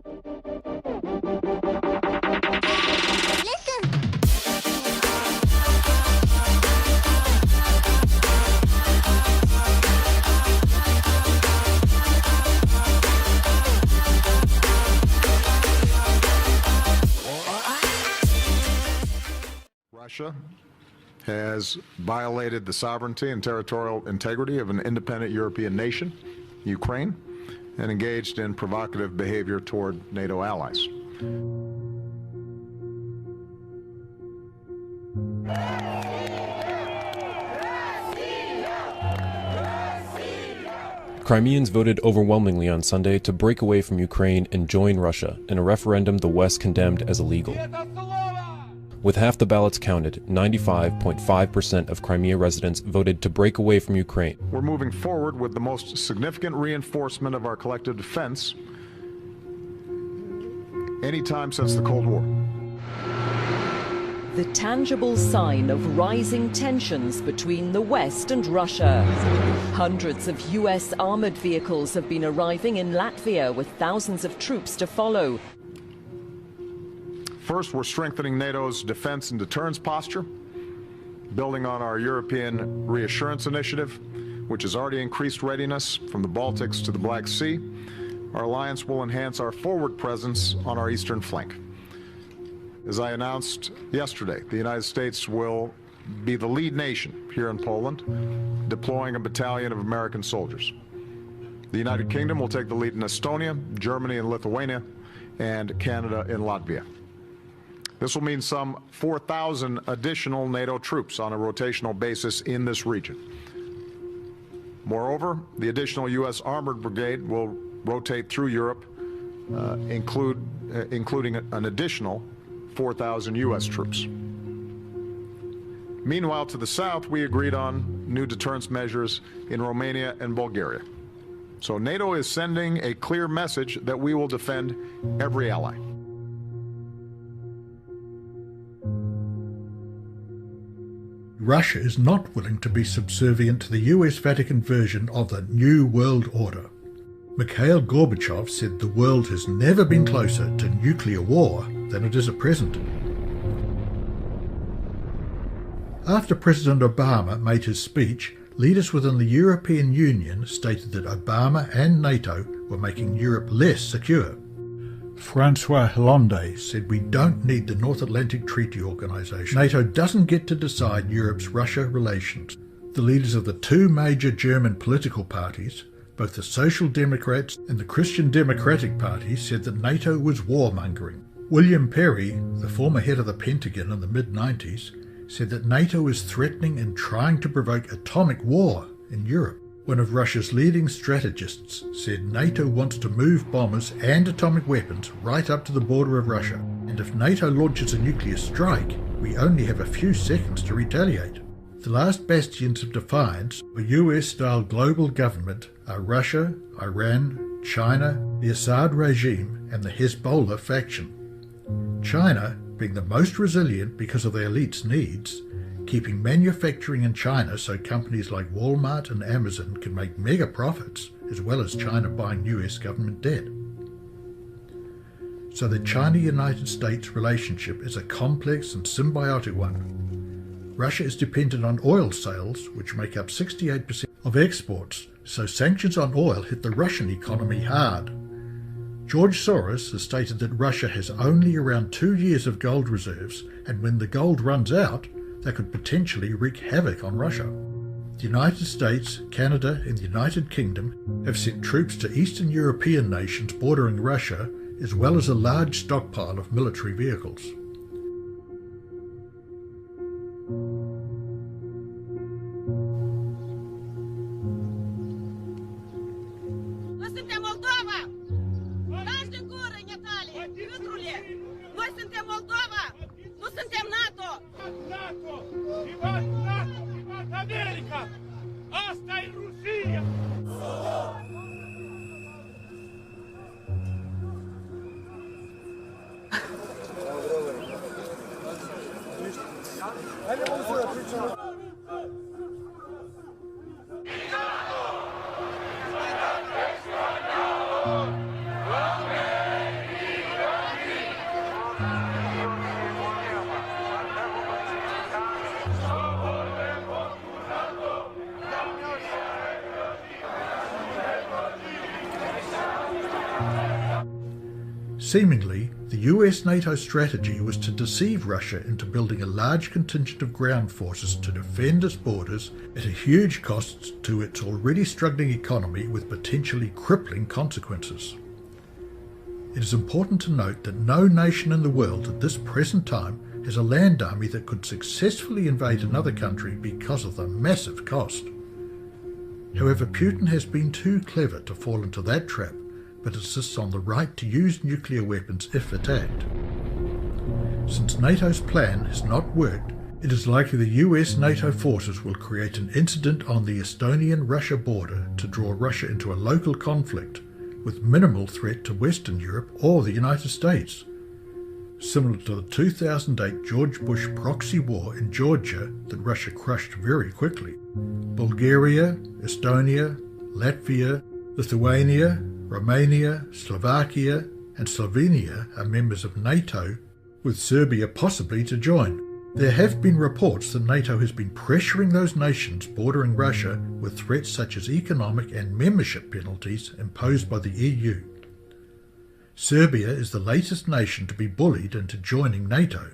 Russia has violated the sovereignty and territorial integrity of an independent European nation, Ukraine, and engaged in provocative behavior toward NATO allies. Crimeans voted overwhelmingly on Sunday to break away from Ukraine and join Russia in a referendum the West condemned as illegal. With half the ballots counted, 95.5% of Crimea residents voted to break away from Ukraine. We're moving forward with the most significant reinforcement of our collective defense anytime since the Cold War. The tangible sign of rising tensions between the West and Russia. Hundreds of US armored vehicles have been arriving in Latvia with thousands of troops to follow. First, we're strengthening NATO's defense and deterrence posture, building on our European Reassurance Initiative, which has already increased readiness from the Baltics to the Black Sea. Our alliance will enhance our forward presence on our eastern flank. As I announced yesterday, the United States will be the lead nation here in Poland, deploying a battalion of American soldiers. The United Kingdom will take the lead in Estonia, Germany and Lithuania, and Canada and Latvia. This will mean some 4,000 additional NATO troops on a rotational basis in this region. Moreover, the additional U.S. Armored Brigade will rotate through Europe, including an additional 4,000 U.S. troops. Meanwhile, to the south, we agreed on new deterrence measures in Romania and Bulgaria. So NATO is sending a clear message that we will defend every ally. Russia is not willing to be subservient to the US Vatican version of the New World Order. Mikhail Gorbachev said the world has never been closer to nuclear war than it is at present. After President Obama made his speech, leaders within the European Union stated that Obama and NATO were making Europe less secure. Francois Hollande said we don't need the North Atlantic Treaty Organization. NATO doesn't get to decide Europe's Russia relations. The leaders of the two major German political parties, both the Social Democrats and the Christian Democratic Party, said that NATO was warmongering. William Perry, the former head of the Pentagon in the mid-90s, said that NATO is threatening and trying to provoke atomic war in Europe. One of Russia's leading strategists said NATO wants to move bombers and atomic weapons right up to the border of Russia, and if NATO launches a nuclear strike, we only have a few seconds to retaliate. The last bastions of defiance of a US-style global government are Russia, Iran, China, the Assad regime, and the Hezbollah faction. China, being the most resilient because of the elite's needs, keeping manufacturing in China so companies like Walmart and Amazon can make mega profits, as well as China buying US government debt. So the China-United States relationship is a complex and symbiotic one. Russia is dependent on oil sales, which make up 68% of exports, so sanctions on oil hit the Russian economy hard. George Soros has stated that Russia has only around 2 years of gold reserves, and when the gold runs out, that could potentially wreak havoc on Russia. The United States, Canada and the United Kingdom have sent troops to Eastern European nations bordering Russia, as well as a large stockpile of military vehicles. Seemingly, the US-NATO strategy was to deceive Russia into building a large contingent of ground forces to defend its borders at a huge cost to its already struggling economy with potentially crippling consequences. It is important to note that no nation in the world at this present time has a land army that could successfully invade another country because of the massive cost. However, Putin has been too clever to fall into that trap, but insists on the right to use nuclear weapons if attacked. Since NATO's plan has not worked, it is likely the US-NATO forces will create an incident on the Estonian-Russia border to draw Russia into a local conflict with minimal threat to Western Europe or the United States, similar to the 2008 George Bush proxy war in Georgia that Russia crushed very quickly. Bulgaria, Estonia, Latvia, Lithuania, Romania, Slovakia and Slovenia are members of NATO, with Serbia possibly to join. There have been reports that NATO has been pressuring those nations bordering Russia with threats such as economic and membership penalties imposed by the EU. Serbia is the latest nation to be bullied into joining NATO.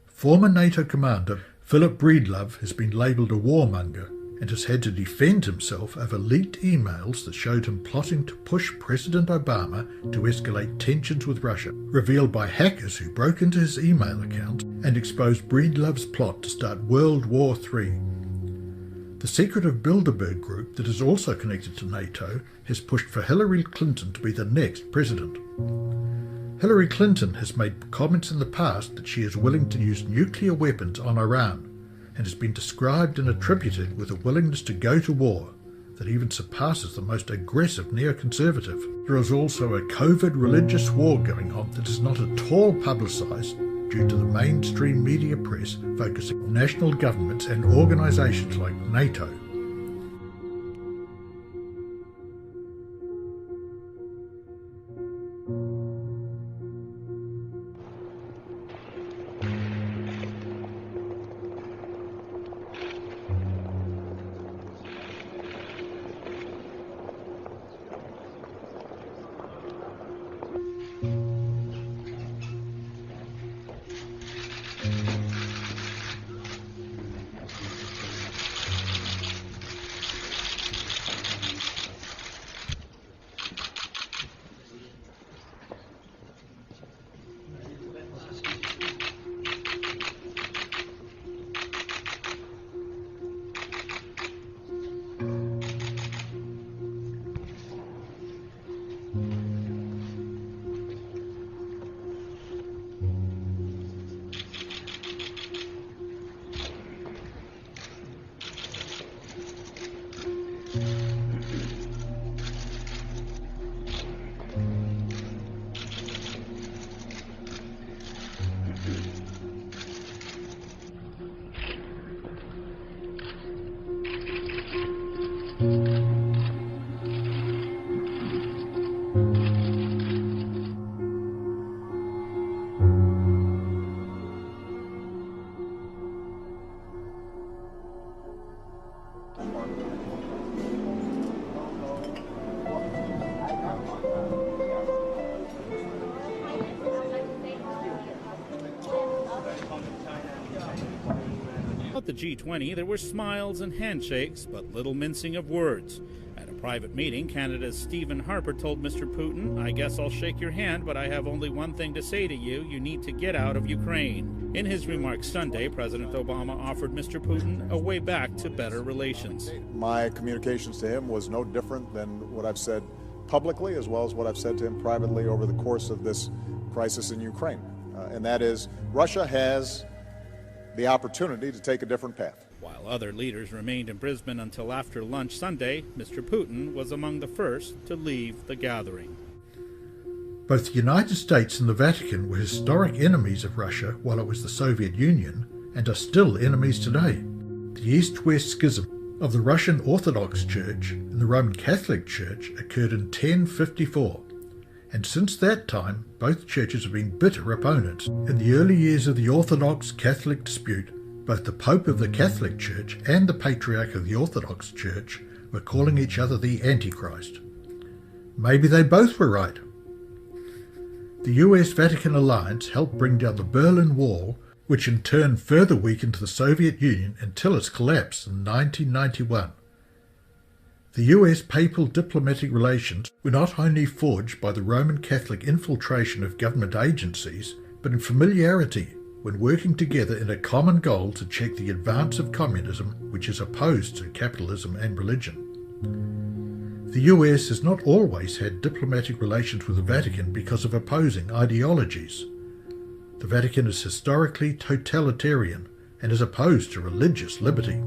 Former NATO commander Philip Breedlove has been labelled a warmonger and has had to defend himself over leaked emails that showed him plotting to push President Obama to escalate tensions with Russia, revealed by hackers who broke into his email account and exposed Breedlove's plot to start World War III. The secretive Bilderberg group that is also connected to NATO has pushed for Hillary Clinton to be the next president. Hillary Clinton has made comments in the past that she is willing to use nuclear weapons on Iran, and has been described and attributed with a willingness to go to war that even surpasses the most aggressive neoconservative. There is also a covert religious war going on that is not at all publicised due to the mainstream media press focusing on national governments and organisations like NATO. At the G20, there were smiles and handshakes, but little mincing of words. At a private meeting, Canada's Stephen Harper told Mr. Putin, "I guess I'll shake your hand, but I have only one thing to say to you. You need to get out of Ukraine." In his remarks Sunday, President Obama offered Mr. Putin a way back to better relations. My communications to him was no different than what I've said publicly, as well as what I've said to him privately over the course of this crisis in Ukraine. And that is, Russia has the opportunity to take a different path. While other leaders remained in Brisbane until after lunch Sunday, Mr. Putin was among the first to leave the gathering. Both the United States and the Vatican were historic enemies of Russia while it was the Soviet Union, and are still enemies today. The East-West schism of the Russian Orthodox Church and the Roman Catholic Church occurred in 1054. And since that time, both churches have been bitter opponents. In the early years of the Orthodox-Catholic dispute, both the Pope of the Catholic Church and the Patriarch of the Orthodox Church were calling each other the Antichrist. Maybe they both were right. The US-Vatican alliance helped bring down the Berlin Wall, which in turn further weakened the Soviet Union until its collapse in 1991. The US papal diplomatic relations were not only forged by the Roman Catholic infiltration of government agencies, but in familiarity when working together in a common goal to check the advance of communism, which is opposed to capitalism and religion. The US has not always had diplomatic relations with the Vatican because of opposing ideologies. The Vatican is historically totalitarian and is opposed to religious liberty.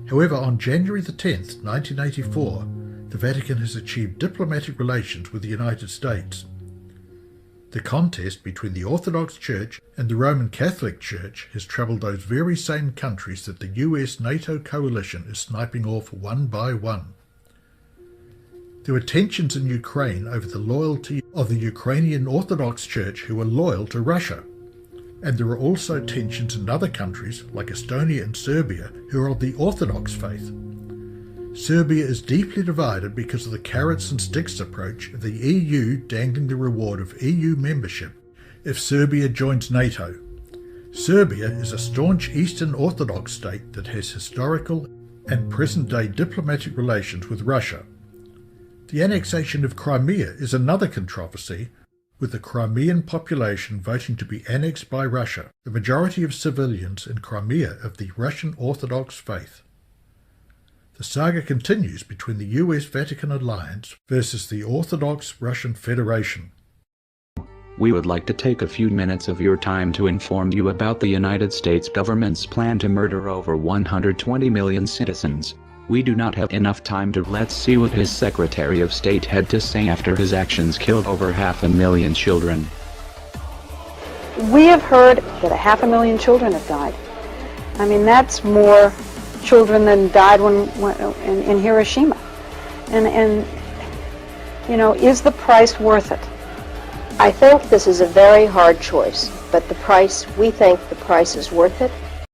However, on January the 10th, 1984, the Vatican has achieved diplomatic relations with the United States. The contest between the Orthodox Church and the Roman Catholic Church has troubled those very same countries that the US-NATO coalition is sniping off one by one. There were tensions in Ukraine over the loyalty of the Ukrainian Orthodox Church who are loyal to Russia. And there are also tensions in other countries like Estonia and Serbia who are of the Orthodox faith. Serbia is deeply divided because of the carrots and sticks approach of the EU dangling the reward of EU membership if Serbia joins NATO. Serbia is a staunch Eastern Orthodox state that has historical and present-day diplomatic relations with Russia. The annexation of Crimea is another controversy, with the Crimean population voting to be annexed by Russia, the majority of civilians in Crimea of the Russian Orthodox faith. The saga continues between the US-Vatican alliance versus the Orthodox Russian Federation. We would like to take a few minutes of your time to inform you about the United States government's plan to murder over 120 million citizens. We do not have enough time to let's see what his Secretary of State had to say after his actions killed over 500,000 children. We have heard that 500,000 children have died. I mean, that's more children than died in Hiroshima. And you know, is the price worth it? I think this is a very hard choice, but we think the price is worth it.